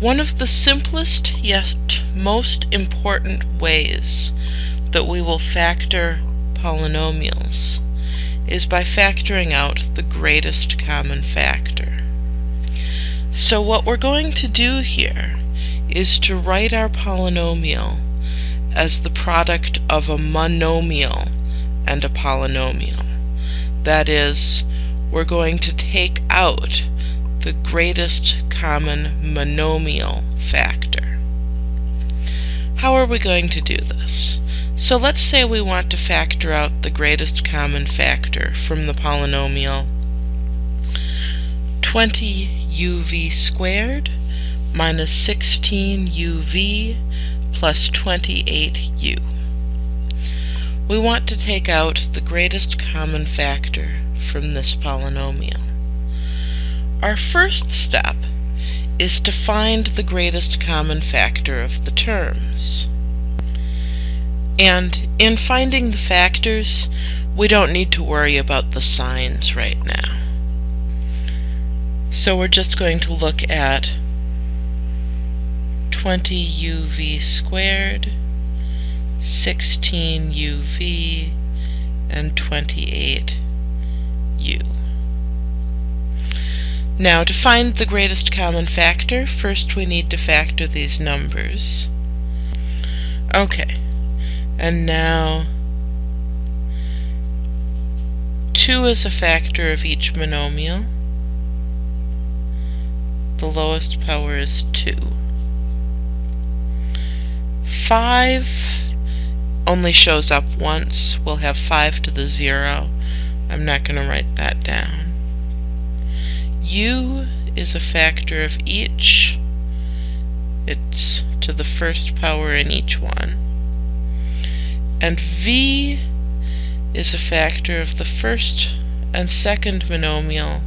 One of the simplest yet most important ways that we will factor polynomials is by factoring out the greatest common factor. So what we're going to do here is to write our polynomial as the product of a monomial and a polynomial. That is, we're going to take out the greatest common monomial factor. How are we going to do this? So let's say we want to factor out the greatest common factor from the polynomial 20uv squared minus 16uv plus 28u. We want to take out the greatest common factor from this polynomial. Our first step is to find the greatest common factor of the terms. And in finding the factors, we don't need to worry about the signs right now. So we're just going to look at 20uv squared, 16uv, and 28u. Now, to find the greatest common factor, first we need to factor these numbers. Okay, and now 2 is a factor of each monomial. The lowest power is 2. 5 only shows up once. We'll have 5 to the 0. I'm not going to write that down. U is a factor of each. It's to the first power in each one. And V is a factor of the first and second monomial,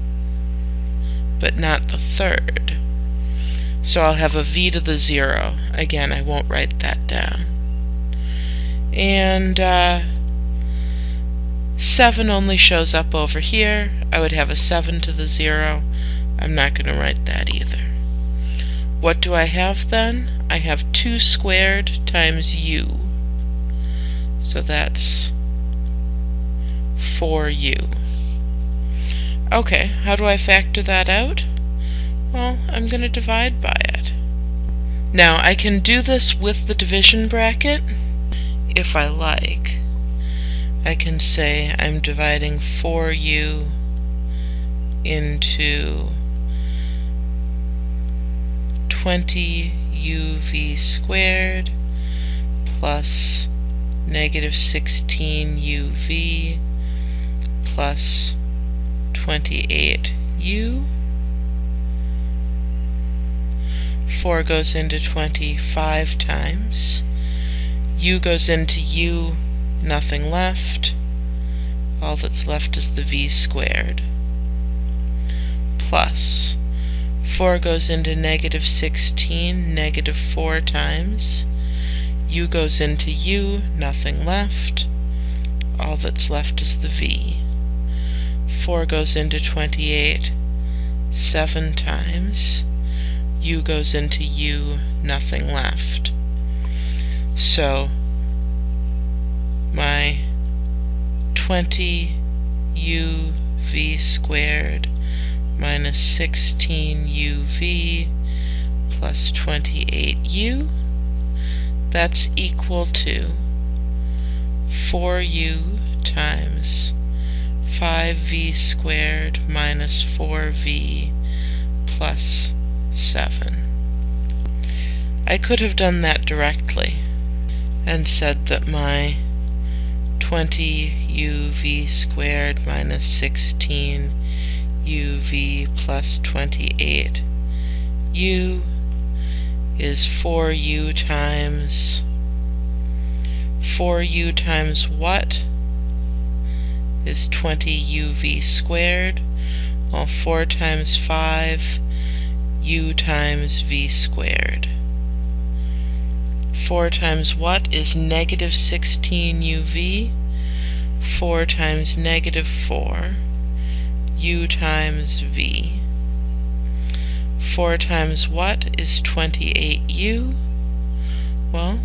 but not the third. So I'll have a V to the 0. Again, I won't write that down. And 7 only shows up over here. I would have a 7 to the 0. I'm not going to write that either. What do I have then? I have 2 squared times u. So that's 4u. Okay, how do I factor that out? Well, I'm going to divide by it. Now, I can do this with the division bracket if I like. I can say I'm dividing 4u into 20uv squared plus negative 16uv plus 28u. 4 goes into 25 times. U goes into u, nothing left. All that's left is the v squared. Plus 4 goes into negative 16, negative 4 times. U goes into u, nothing left. All that's left is the v. 4 goes into 28 7 times. U goes into u, nothing left. So my 20uv squared minus 16uv plus 28u, that's equal to 4u times 5v squared minus 4v plus 7. I could have done that directly and said that my 20uv squared minus 16uv plus 28u is 4u times what is 20uv squared? Well, 4 times 5, u times v squared. 4 times what is negative 16uv? 4 times negative 4, u times v. 4 times what is 28u? Well,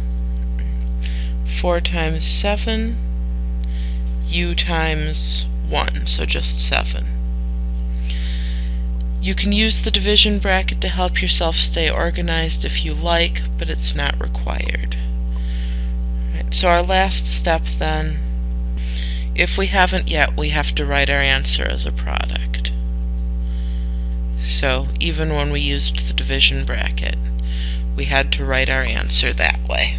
4 times 7, u times 1, so just 7. You can use the division bracket to help yourself stay organized if you like, but it's not required. Right, so our last step then, if we haven't yet, we have to write our answer as a product. So even when we used the division bracket, we had to write our answer that way.